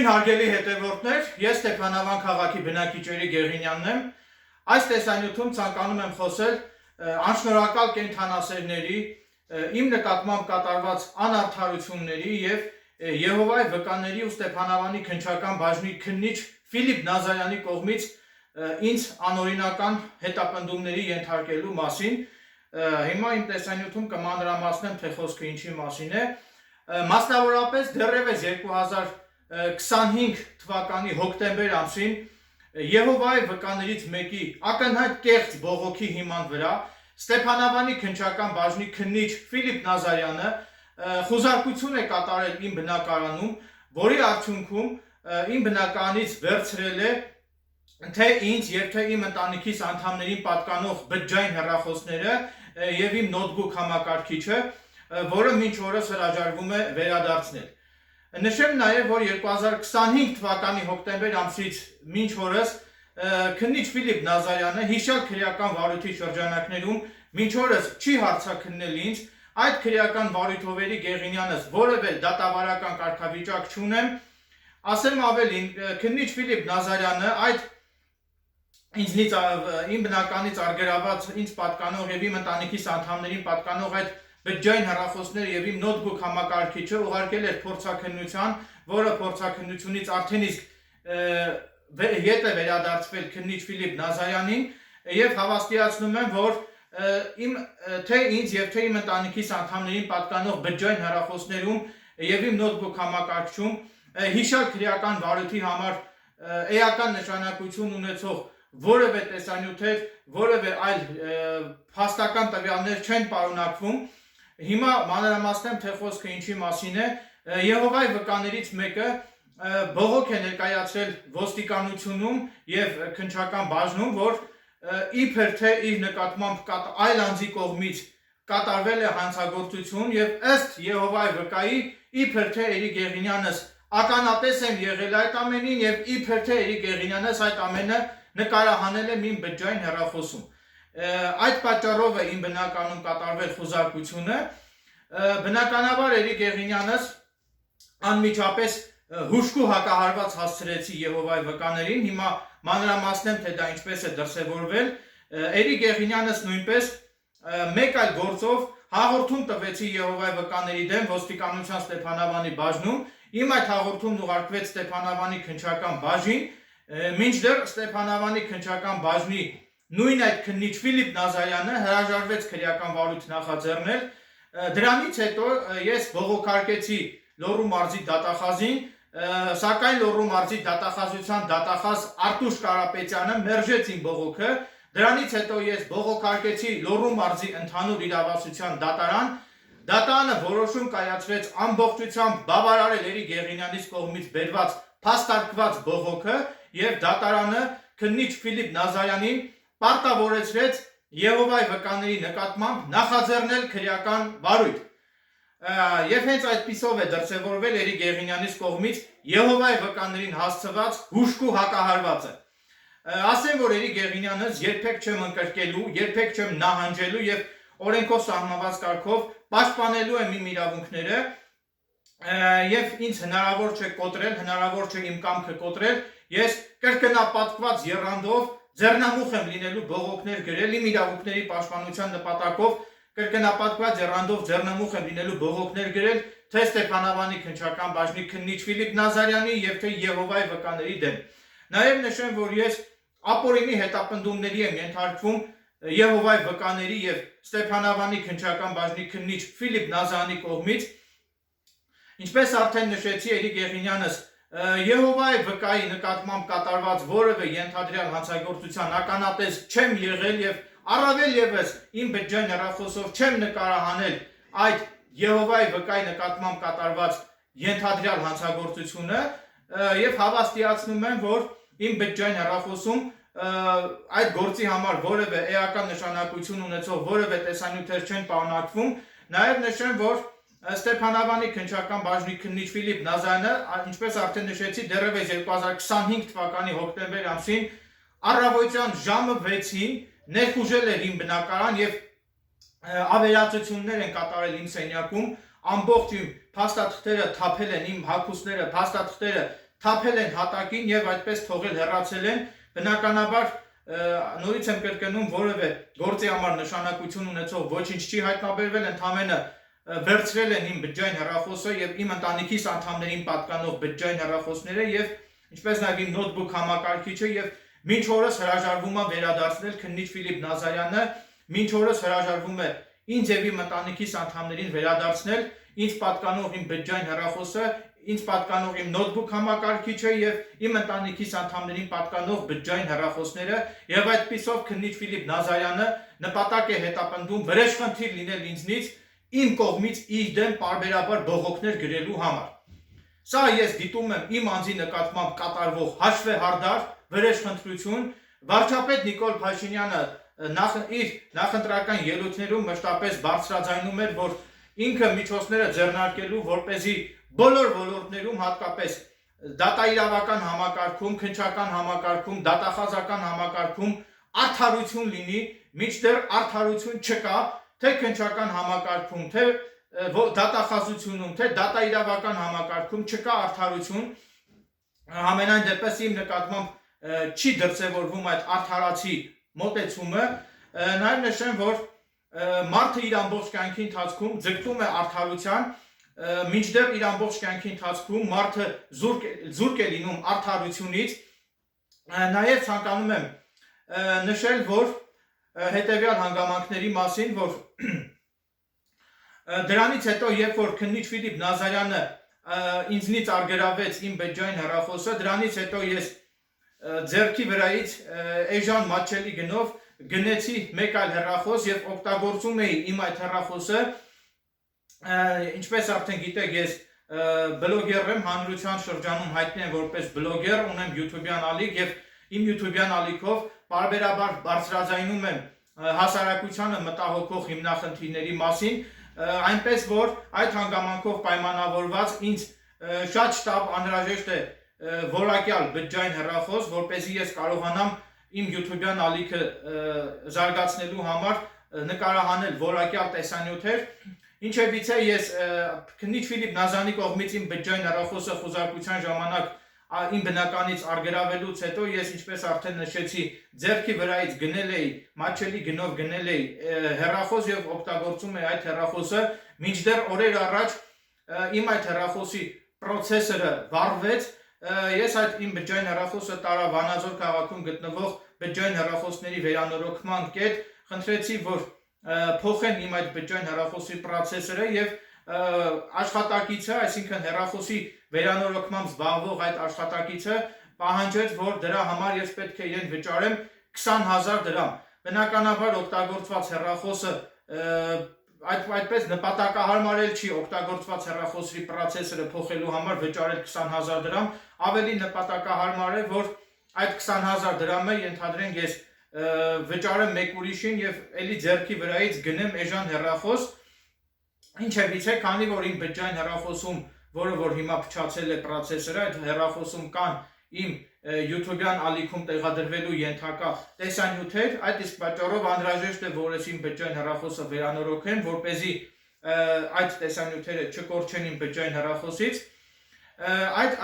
Ողջույն հարգելի հետևորդներ, ես Ստեփանավան քաղաքի բնակիչների Գեղինյանն եմ։ Այս տեսանյութում ցանկանում եմ խոսել անշնորհակալ կենդանասերների, իմ նկատմամբ կատարված անարդարությունների եւ Եհովայի վկաների ու Ստեփանավանի քննչական բաժնի քննիչ Ֆիլիպ Նազարյանի կողմից ինձ անօրինական հետապնդումների ենթարկելու մասին։ Հիմա իմ տեսանյութում կմանրամասնեմ, թե խոսքը ինչի մասին է։ Մասնավորապես դեռևս 2025 թվականի հոկտեմբեր ամսին Եհովայի վկաներից մեկի ակնհայտ կեղծ բողոքի հիման վրա Ստեփանավանի քննչական բաժնի քննիչ Ֆիլիպ Նազարյանը խուզարկություն է կատարել իմ բնակարանում, որի արդյունքում իմ բնակարանից վերցրել է թե ինձ եւ թե իմ ընտանիքիս անդամներին պատկանող բջջային հեռախոսները եւ իմ նոթբուք համակարգիչը, որը մինչ օրս հրաժարվում է վերադարձնել։ Նշեմ նաև, որ 2025 թվականի հոկտեմբեր ամսից մինչ օրս քննիչ Ֆիլիպ Նազարյանը հիշյալ քրեական վարույթի շրջանակներում մինչ օրս չի հարցաքննել ինձ, այդ քրեական վարույթովերի Գեղինյանս որևէ դատավարական կարգավիճակ չունեմ, ասեմ ավելին, քննիչ Ֆիլիպ Նազարյանը այդ ինձնից իմ բնականից արգելված ինձ պատկանող եւ իմ ընտանիքիս անդամներին պատկանող այդ բջջային հեռախոսները եւ իմ նոթբուք համակարգիչը ուղարկել էր փորձաքննության, որը փորձաքննությունից արդեն իսկ ետ է վերադարձվել քննիչ Ֆիլիպ Նազարյանին եւ հավաստիացնում եմ, որ թե ինձ եւ թե իմ ընտանիքիս անդամներին պատկանող բջջային հեռախոսներում եւ իմ նոթբուք համակարգչում հիշյալ քրեական վարույթի համար էական նշանակություն ունեցող որևէ տեսանյութեր, որևէ այլ փաստական տվյալներ չեն պարունակվում։ Հիմա մանրամասնեմ, թե խոսքը ինչի մասին է։ Եհովայի վկաներից մեկը բողոք է ներկայացրել ոստիկանությունում եւ քննչական բաժնում, որ իբր թե իր նկատմամբ այլ անձի կողմից կատարվել է հանցագործություն եւ ըստ Եհովայի վկայի իբր թե Էրիկ Գեղինյանս ականատես եմ եղել այդ ամենին եւ իբր թե Էրիկ Գեղինյանս այդ ամենը նկարահանել է իմ բջջային հեռախոսում։ Այդ պատճառով է իմ բնականում կատարվել խուզարկությունը։ Բնականաբար Էրիկ Գեղինյանս անմիջապես հուժկու հակահարված հասցրեցի Եհովայի վկաներին, հիմա մանրամասնեմ, թե դա ինչպես է դրսևորվել։ Էրիկ Գեղինյանս նույնպես մեկ այլ գործով հաղորդում տվեցի Եհովայի վկաների դեմ ոստիկանության Ստեփանավանի բաժնում։ Իմ այդ հաղորդումն ուղարկվեց Ստեփանավանի քննչական բաժին, մինչդեռ Ստեփանավանի քննչական բաժնի նույն այդ քննիչ Ֆիլիպ Նազարյանը հրաժարվեց քրեական վարույթ նախաձեռնել։ Դրանից հետո ես բողոքարկեցի Լոռու մարզի դատախազին, սակայն Լոռու մարզի դատախազության դատախազ Արտուշ Կարապետյանը մերժեց իմ բողոքը։ Դրանից հետո ես բողոքարկեցի Լոռու մարզի ընդհանուր իրավասության դատարան։ Դատարանը որոշում կայացրեց ամբողջությամբ բավարարել Էրիկ Գեղինյանից կողմից բերված փաստարկված բողոքը եւ դատարանը քննիչ Ֆիլիպ Նազարյանին պարտավորեցրեց Եհովայի վկաների նկատմամբ նախաձեռնել քրեական վարույթ։ Եվ հենց այդպիսով է դրսևորվել Էրիկ Գեղինյանից կողմից Եհովայի վկաներին հասցված հուժկու հակահարվածը։ Ասեմ, որ Էրիկ Գեղինյանս երբեք չեմ ընկրկելու, երբեք չեմ նահանջելու եւ օրենքով սահմանված կարգով պաշտպանելու եմ իմ իրավունքները եւ ինձ հնարավոր չէ կոտրել, հնարավոր չէ իմ կամքը կոտրել։ Ես կրկնապատկված եռանդով ձեռնամուխ եմ լինելու բողոքներ գրել իմ իրավունքների պաշտպանության նպատակով, կրկնապատկված եռանդով ձեռնամուխ եմ լինելու բողոքներ գրել թե Ստեփանավանի քննչական բաժնի քննիչ Ֆիլիպ Նազարյանի եւ թե Եհովայի վկաների դեմ։ Նաեւ նշեմ, որ ես ապօրինի հետապնդումների եմ ենթարկվում Եհովայի վկաների եւ Ստեփանավանի քննչական բաժնի քննիչ Ֆիլիպ Նազարյանի կողմից։ Ինչպես արդեն նշեցի, Էրիկ Գեղինյանս Եհովայի վկայի նկատմամբ կատարված որևէ ենթադրյալ հանցագործության ականատես չեմ եղել եւ առավել եւս իմ բջջային հեռախոսով չեմ նկարահանել այդ Եհովայի վկայի նկատմամբ կատարված ենթադրյալ հանցագործությունը եւ հավաստիացնում եմ, որ իմ բջջային հեռախոսում այդ գործի համար որևէ էական նշանակություն ունեցող որևէ տեսանյութեր չեն պարունակվում։ Նաեւ նշեմ, որ Ստեփանավանի քննչական բաժնի քննիչ Ֆիլիպ Նազարյանը, ինչպես արդեն նշեցի, դեռևս 2025 թվականի հոկտեմբեր ամսին առավոտյան ժամը 6-ին ներխուժել էր իմ բնակարան եւ ավերածություններ են կատարել իմ սենյակում, ամբողջ իմ փաստաթղթերը թափել են, իմ հագուստները, փաստաթղթերը թափել են հատակին եւ այդպես թողել հեռացել են, բնականաբար նորից եմ կրկնում, որևէ գործի համար նշանակություն ունեցող ոչինչ չի հայտնաբերվել, ընդամենը վերցրել են իմ բջջային հեռախոսը եւ իմ ընտանիքիս անդամներին պատկանող բջջային հեռախոսները եւ ինչպես նաեւ իմ նոթբուք համակարգիչը եւ մինչ օրս հրաժարվում է վերադարձնել քննիչ Ֆիլիպ Նազարյանը, մինչ օրս հրաժարվում է ինձ եւ իմ ընտանիքիս անդամներին վերադարձնել ինձ պատկանող իմ բջջային հեռախոսը, ինձ պատկանող իմ նոթբուք համակարգիչը եւ իմ ընտանիքիս անդամներին պատկանող բջջային հեռախոսները եւ այդպիսով քննիչ Ֆիլիպ Նազարյանը նպատակ է հետապնդում վրեժխնդիր լինել ինձնից իմ կողմից իր դեմ պարբերաբար բողոքներ գրելու համար։ Սա ես դիտում եմ իմ անձի նկատմամբ կատարվող հաշվեհարդար վրեժխնդրություն։ Վարչապետ Նիկոլ Փաշինյանը իր նախընտրական ելույթներում մշտապես բարձրաձայնում էր, որ ինքը միջոցները ձեռնարկելու, որպեսզի բոլոր ոլորտներում, հատկապես դատաիրավական համակարգում, քննչական համակարգում, դատախազական համակարգում արդարություն լինի, մինչդեռ արդարություն չկա, թե քննչական համակարգում, թե դատախազությունում, թե դատաիրավական համակարգում չկա արդարություն, համենայն դեպս իմ նկատմամբ չի դրսևորվում այդ արդարացի մոտեցումը, նաև նշեմ, որ մարդը իր ամբողջ կյանքի ընթացքում ձգտում է արդարության, մինչդեռ իր ամբողջ կյանքի ընթացքում մարդը զուրկ է լինում արդարությունից, նաև ցանկանում եմ նշել, որ հետևյալ հանգամանքների մասին, որ դրանից հետո, երբ որ քննիչ Ֆիլիպ Նազարյանը ինձնից արգելավեց իմ բջջային հեռախոսը, դրանից հետո ես ձեռքի վրայից էժան մատչելի գնով գնեցի մեկ այլ հեռախոս եւ օգտագործում էի իմ այդ հեռախոսը, ինչպես արդեն գիտեք, ես բլոգեր եմ, հանրության շրջանում հայտնի եմ որպես բլոգեր, ունեմ YouTube-յան ալիք եւ իմ YouTube-յան ալիքով պարբերաբար բարձրաձայնում եմ հասարակությանը մտահոգող հիմնախնդիրների մասին, այնպես որ այդ հանգամանքով պայմանավորված ինձ շատ շտապ անհրաժեշտ է որակյալ բջջային հեռախոս, որպեսզի ես կարողանամ իմ YouTube-յան ալիքը զարգացնելու համար նկարահանել որակյալ տեսանյութեր, ինչևիցե ես քննիչ Ֆիլիպ Նազարյանի կողմից իմ բջջային հեռախոսը խոզարկության ժամանակ իմ բնականից արգելավելուց հետո ես ինչպես արդեն նշեցի ձեռքի վրայից գնել էի մատչելի գնով գնել էի հեռախոս եւ օգտագործում էի այդ հեռախոսը մինչդեռ օրեր առաջ իմ այդ հեռախոսի պրոցեսորը վառվեց ես այդ իմ բջջային հեռախոսը տարա Վանաձոր քաղաքում գտնվող բջջային հեռախոսների վերանորոգման կետ խնդրեցի որ փոխեն իմ այդ բջջային հեռախոսի պրոցեսորը եւ աշխատակիցը, այսինքն հեռախոսի վերանորոգմամբ զբաղվող այդ աշխատակիցը պահանջեց, որ դրա համար ես պետք է իրեն վճարեմ 20,000 դրամ։ Բնականաբար օգտագործված հեռախոսը այդպես նպատակահարմարել չի օգտագործված հեռախոսի պրոցեսորը փոխելու համար վճարել 20,000 դրամ, ավելի նպատակահարմար է, որ այդ 20,000 դրամը ենթադրենք ես վճարեմ մեկ ուրիշին եւ ելի ձեռքի վրայից գնեմ էժան հեռախոս, ինչևիցե, քանի որ իմ բջջային հեռախոսում, որը որ հիմա փչացել է պրոցեսորը, այդ հեռախոսում կան իմ YouTube-յան ալիքում տեղադրվելու ենթակա տեսանյութեր, այդ իսկ պատճառով անհրաժեշտ է, որ ես իմ բջջային հեռախոսը վերանորոգեմ, որպեսզի այդ տեսանյութերը չկորչեն իմ բջջային հեռախոսից։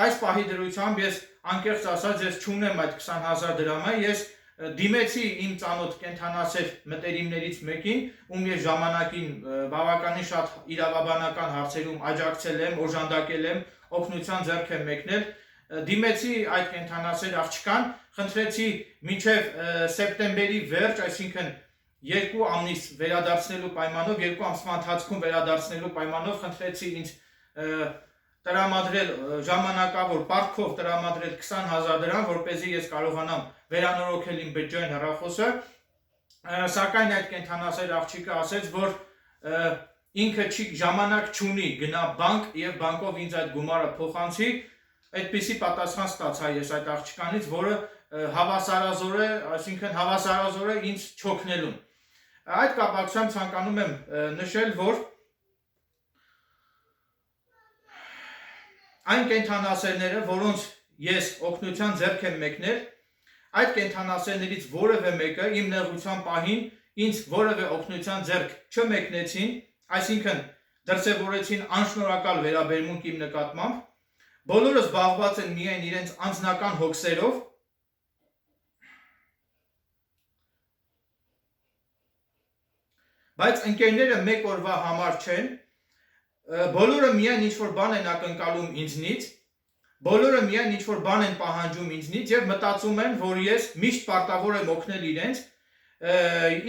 Այս պահի դրությամբ ես անկեղծ ասած ես չունեմ այդ 20,000 դրամը, ես դիմեցի իմ ծանոթ կենթանասեր մտերիմներից մեկին, ում ես ժամանակին բավականին շատ իրավաբանական հարցերում աջակցել եմ, օժանդակել եմ, օգնության ձեռք եմ մեկնել, դիմեցի այդ կենթանասեր աղջկան, խնդրեցի մինչև սեպտեմբերի վերջ, այսինքն 2 ամիս վերադարձնելու պայմանով, 2 ամսվա ընթացքում վերադարձնելու պայմանով խնդրեցի ինձ տրամադրել ժամանակավոր պարտքով տրամադրել 20,000 դրամ, որպեսզի ես կարողանամ վերանորոգել իմ բջջային հեռախոսը, սակայն այդ կենթանասեր աղջիկը ասեց, որ ինքը ժամանակ չունի գնա բանկ եւ բանկով ինձ այդ գումարը փոխանցի, այդպիսի պատասխան ստացա ես այդ աղջկանից, որը հավասարազոր է, այսինքն հավասարազոր է ինձ չօգնելուն։ Այդ կապակցությամբ ցանկանում եմ նշել, որ այն կենթանասերները, որոնց ես օգնության ձեռք եմ մեկնել, այդ կենթանասերներից որևէ մեկը իմ նեղության պահին ինձ որևէ օգնության ձեռք չմեկնեցին, այսինքն դրսևորեցին անշնորհակալ վերաբերմունք իմ նկատմամբ, բոլորը զբաղված են միայն իրենց անձնական հոգսերով, բայց ընկերները մեկ օրվա համար չեն, բոլորը միայն ինչ-որ բան են ակնկալում ինձնից, բոլորը միայն ինչ-որ բան են պահանջում ինձնից և մտածում են, որ ես միշտ պարտավոր եմ օգնել իրենց,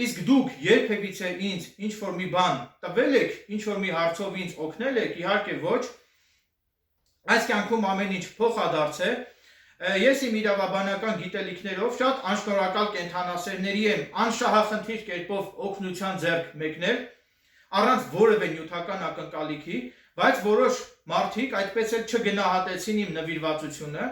իսկ դուք երբևիցե ինձ ինչ-որ մի բան տվել եք, ինչ-որ մի հարցով ինձ օգնել եք, իհարկե ոչ, այս կյանքում ամեն ինչ փոխադարձ է, ես իմ իրավաբանական գիտելիքներով շատ անշնորհակալ կենդանասերների եմ անշահախնդիր կերպով օգնության ձեռք մեկնել, առանց որևէ նյութական ակնկալիքի, բայց որոշ մարդիկ այդպես էլ չգնահատեցին իմ նվիրվածությունը,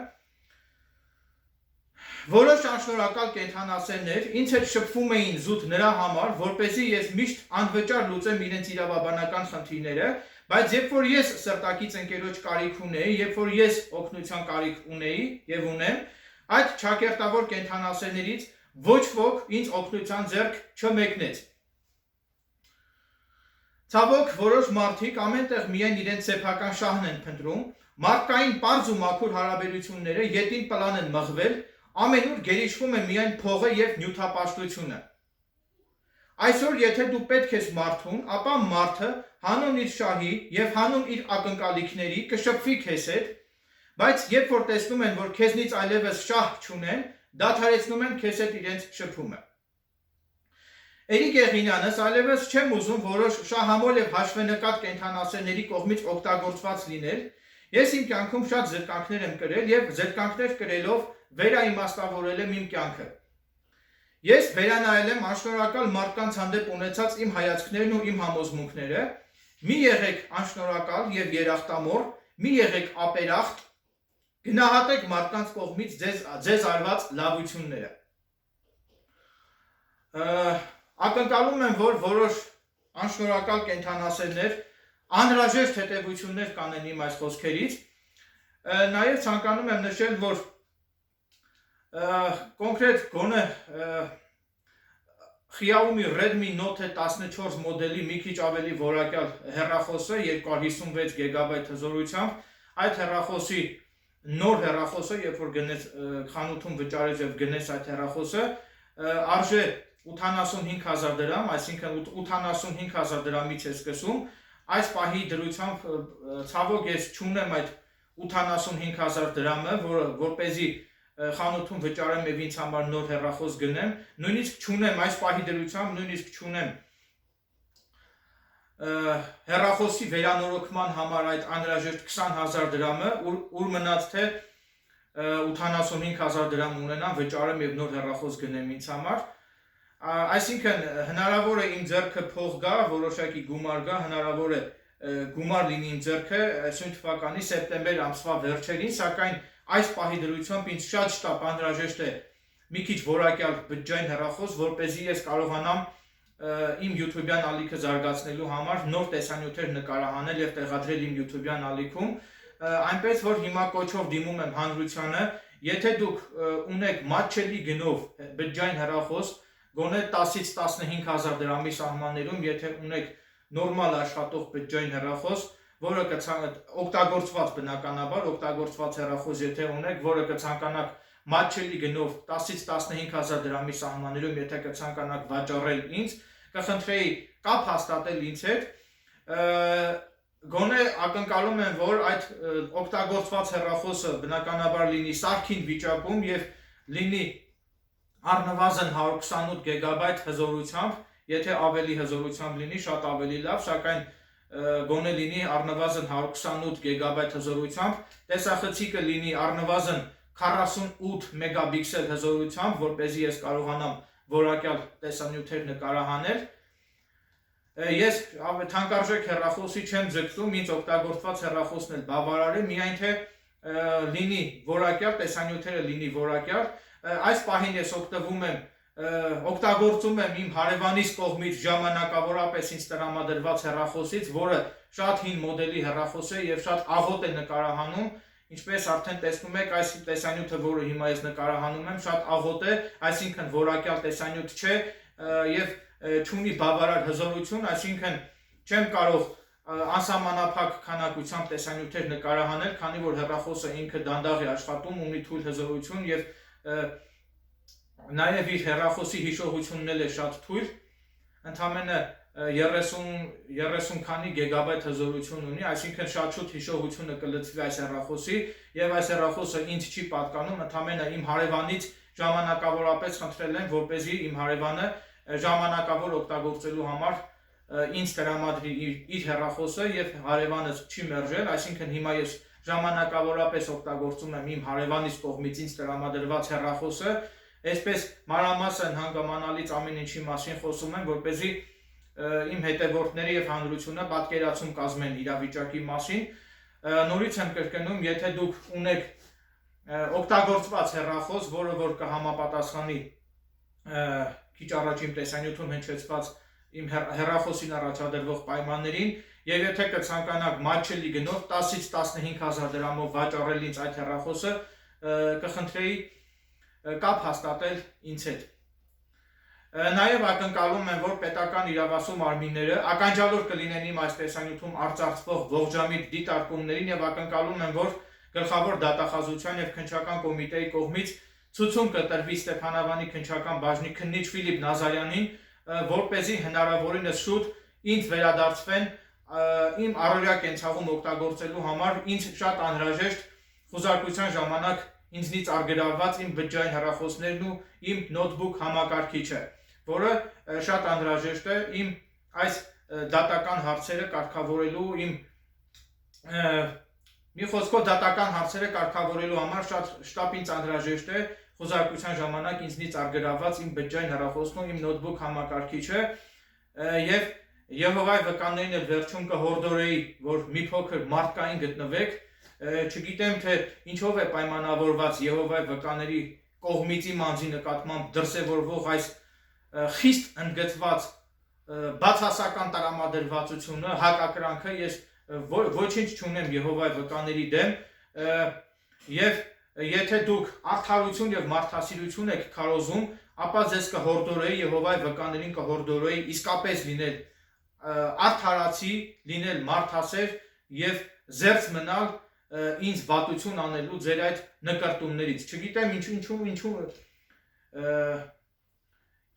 որոշ անշնորհակալ կենդանասերներ ինձ հետ շփվում էին զուտ նրա համար, որպեսզի ես միշտ անվճար լուծեմ իրենց իրավաբանական խնդիրները, բայց երբ որ ես սրտակից ընկերոջ կարիք ունեի, երբ որ ես օգնության կարիք ունեի և ունեմ, այդ ճակերտավոր կենդանասերներից ոչ ոք ինձ օգնության ձեռք չմեկնեց։ Ցավոք, որոշ մարդիկ ամենտեղ միայն իրենց սեփական շահն են փնտրում, մարդկային պարզ ու մաքուր հարաբերությունները ետին պլան են մղվել, ամենուր գերիշխում է միայն փողը և նյութապաշտությունը։ Այսօր, եթե դու պետք ես մարդուն, ապա մարդը հանուն իր շահի և հանուն իր ակնկալիքների կշփվի քեզ հետ, բայց երբ որ տեսնում են, որ քեզնից այլևս շահ չունեն, դադարեցնում են քեզ հետ իրենց շփումը։ Էրիկ Եղինյանս այլևս չեմ ուզում որոշ շահամոլ և հաշվենկատ կենդանասերների կողմից օգտագործված լինել, ես իմ կյանքում շատ զրկանքներ եմ կրել և զրկանքներ կրելով վերաիմաստավորել եմ իմ կյանքը։ Ես վերանայել եմ անշնորհակալ մարդկանց հանդեպ ունեցած իմ հայացքներն ու իմ համոզմունքները, մի եղեք անշնորհակալ և երախտամոռ, մի եղեք ապերախտ, գնահատեք մարդկանց կողմից ձեզ արված լավությունները։ Ակնկալում եմ, որ որոշ անշնորհակալ կենդանասերներ անհրաժեշտ հետևություններ կանեն իմ այս խոսքերից, նաև ցանկանում եմ նշել, որ կոնկրետ գոնե Xiaomi Redmi Note 14 մոդելի մի քիչ ավելի որակյալ հեռախոսը 256 GB հզորությամբ, այդ հեռախոսի նոր հեռախոսը, երբ որ խանութում վճարեց և գնեց այդ հեռախոսը, արժե 85,000 դրամ, այսինքն 85,000 դրամից է սկսում, այս պահի դրությամբ ցավոք ես չունեմ այդ 85,000 դրամը, որպեսզի խանութում վճարեմ և ինձ համար նոր հեռախոս գնեմ, նույնիսկ չունեմ այս պահի դրությամբ, նույնիսկ չունեմ հեռախոսի վերանորոգման համար այդ անհրաժեշտ 20,000 դրամը, ուր մնաց թե 85,000 դրամ ունենամ, վճարեմ և նոր հեռախոս գնեմ ինձ համար, այսինքն հնարավոր է իմ ձեռքը փող գա, որոշակի գումար գա, հնարավոր է գումար լինի իմ ձեռքը սույն թվականի սեպտեմբեր ամսվա վերջերին, սակայն այս պահի դրությամբ ինձ շատ շտապ անհրաժեշտ է մի քիչ որակյալ բջջային հեռախոս, որպեսզի ես կարողանամ իմ YouTube-յան ալիքը զարգացնելու համար նոր տեսանյութեր նկարահանել և տեղադրել իմ YouTube-յան ալիքում, այնպես որ հիմա կոչով դիմում եմ հանրությանը, եթե դուք ունեք մատչելի գնով բջջային հեռախոս, գոնե 10-ից 15,000 դրամի սահմաններում, եթե ունեք նորմալ աշխատող բջջային հեռախոս, որը օգտագործված բնականաբար, օգտագործված հեռախոս եթե ունեք, որը կցանկանաք մատչելի գնով 10-ից 15,000 դրամի սահմաններում, եթե կցանկանաք վաճառել ինձ, կխնդրեի կապ հաստատել ինձ հետ, գոնե ակնկալում եմ, որ այդ օգտագործված հեռախոսը բնականաբար լինի սարքին վիճակում և լինի առնվազն 128 GB հզորությամբ, եթե ավելի հզորությամբ լինի, շատ ավելի լավ, սակայն գոնե լինի առնվազն 128 GB հզորությամբ, տեսախցիկը լինի առնվազն 48 մեգապիքսել հզորությամբ, որպեսզի ես կարողանամ որակյալ տեսանյութեր նկարահանել։ Ես թանկարժեք հեռախոսի չեմ ձգտում, ինձ օգտագործված հեռախոսն էլ բավարար է, միայն թե լինի որակյալ, տեսանյութերը լինի որակյալ, այս պահին ես օգտագործում եմ իմ հարևանիս կողմից ժամանակավորապես ինձ տրամադրված հեռախոսից, որը շատ հին մոդելի հեռախոս է և շատ աղոտ է նկարահանում, ինչպես արդեն տեսնում եք, այս տեսանյութը, որը հիմա ես նկարահանում եմ, շատ աղոտ է, այսինքն որակյալ տեսանյութ չէ և չունի բավարար հզորություն, այսինքն չեմ կարող անսահմանափակ քանակությամբ տեսանյութեր նկարահանել, քանի որ հեռախոսը ինքը դանդաղ է աշխատում, ունի թույլ հզորություն եւ նաեւ իր հեռախոսի հիշողությունն էլ է շատ թույլ, ընդամենը 30 քանի գիգաբայթ հզորություն ունի, այսինքն շատ շուտ հիշողությունը կլցվի այս հեռախոսի եւ այս հեռախոսը ինձ չի պատկանում, ընդամենը իմ հարևանից ժամանակավորապես խնդրել եմ, որպեսզի իմ հարևանը ժամանակավոր օգտագործելու համար ինձ տրամադրի իր հեռախոսը եւ հարևանս չի մերժել, այսինքն հիմա ես ժամանակավորապես օգտագործում եմ իմ հարևանից կողմից ինձ տրամադրված հեռախոսը, այսպես մանրամասն հանգամանալից ամեն ինչի մասին խոսում եմ, որպեսզի իմ հետևորդները եւ հանրությունը պատկերացում կազմեն իրավիճակի մասին։ Նորից եմ կրկնում, եթե դուք ունեք օգտագործված հեռախոս, որը որ կհամապատասխանի քիչ առաջ իմ տեսանյութում հնչեցված իմ հեռախոսին առաջադրվող պայմաններին, եւ եթե կցանկանաք մատչելի գնով 10-ից 15,000 դրամով վաճառել ինձ այդ հեռախոսը, կխնդրեի կապ հաստատել ինձ հետ։ Նաև ակնկալում եմ, որ պետական իրավասու մարմինները ականջալուր կլինեն իմ այս տեսանյութում արծարծվող ողջամիտ դիտարկումներին եւ ակնկալում եմ, որ գլխավոր դատախազության եւ քննչական կոմիտեի կողմից ցուցում կտրվի Ստեփանավանի քննչական բաժնի քննիչ Ֆիլիպ Նազարյանին, որպեսզի հնարավորինս շուտ ինձ վերադարձվեն իմ առօրյա կենցաղում օգտագործելու համար ինձ շատ անհրաժեշտ խոզարկության ժամանակ ինձնից արգելված իմ բջջային հեռախոսներն ու իմ նոթբուք համակարգիչը, որը շատ անհրաժեշտ է իմ այս դատական հարցերը կարգավորելու մի խոսքով դատական հարցերը կարգավորելու համար շատ ինձ անհրաժեշտ է խոզարկության ժամանակ ինձնից արգելված իմ բջջային հեռախոսն ու իմ նոթբուք համակարգիչը եւ Եհովայի վկաններին էլ վերջում կհորդորեի, որ մի փոքր մարդկային գտնվեք, չգիտեմ թե ինչով է պայմանավորված Եհովայի վկաների կողմից իմ անձի նկատմամբ դրսևորվող այս խիստ ընդգծված բացասական տրամադրվածությունը, հակակրանքը, ես ոչինչ չունեմ Եհովայի վկաների դեմ եւ եթե դուք արդարություն եւ մարդասիրություն եք քարոզում, ապա ձեզ կհորդորեի Եհովայի վկաներին կհորդորեի իսկապես լինել արդարացի, լինել մարդասեր եւ զերծ մնալ ինձ վատություն անելու ձեր այդ նկարտումներից։ Չգիտեմ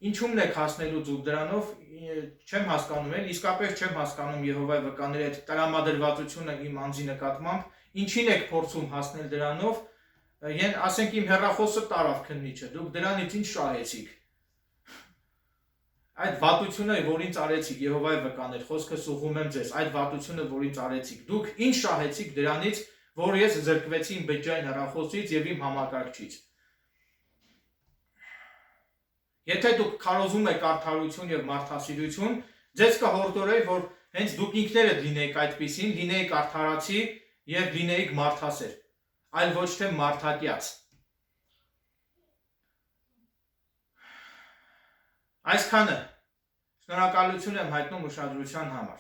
ինչումն եք հասնելու դուք դրանով, չեմ հասկանում էլ, իսկապես չեմ հասկանում Եհովայի վկաների այդ տրամադրվածությունը իմ անձի նկատմամբ, ինչին եք փորձում հասնել դրանով, ասենք իմ հեռախոսը տարավ քննիչը, դուք դրանից ինչ շահեցիք։ Այդ վատությունը, որ ինձ արեցիք, Եհովայի վկաներ, խոսքս ուղղում եմ ձեզ, այդ վատությունը, որ ինձ արեցիք, դուք ինչ շահեցիք դրանից, որ ես զրկվեցի իմ բջջային հեռախոսից եւ իմ համակարգչից։ Եթե դուք քարոզում եք արդարություն եւ մարդասիրություն, ձեզ կհորդորեի, որ հենց դուք ինքներդ լինեիք այդպիսին, լինեիք արդարացի եւ լինեիք մարդասեր, այլ ոչ թե մարդատյաց։ Այսքանը շնորհակալություն եմ հայտնում ուշադրության համար։